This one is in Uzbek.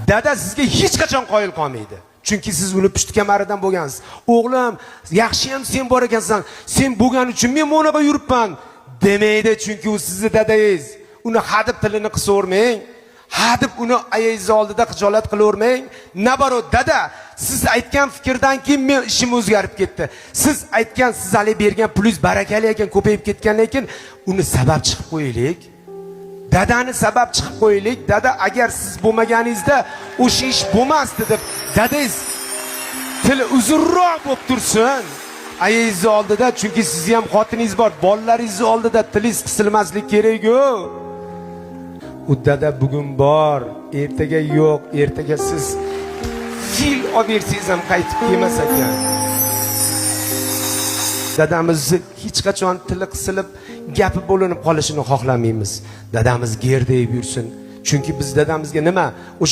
dada sizga hech qachon qoyil qolmaydi. Chunki siz uni pushti kamaridan bo'lgansiz. O'g'lim, yaxshiyam sen bor ekansan. Sen bo'lgan uchun men mo'naqa yuribman demaydi, chunki u sizning dadangiz. Uni hadib tilini qisavermang. Hadib uni ayingiz oldida xijolat qilavermang. Nabaro dada, siz aytgan fikrdan keyin men ishim o'zgarib ketdi. Siz aytgan, siz hali bergan pulingiz barakali ekan, ko'payib ketgan, lekin uni sabab chiqib qo'yaylik. Dadani sabab chiqib qo'yaylik. Dada, agar siz bo'lmaganingizda o'sha ish bo'lmasdi deb dadangiz tili uzunroq bo'lib tursin. Ayingiz oldida, chunki sizning ham xotiningiz bor, bolalaringiz oldida tilingiz qisilmaslik kerak-ku. U dada bugun bor, ertaga yo'q, ertaga siz fil olib bersangiz ham qaytib kelmas ekan. Dadamizni hech qachon tili qisilib, gapi bo'linib qolishini xohlamaymiz. Dadamiz gerdayib yursin. Chunki biz dadamizga nima? O'sha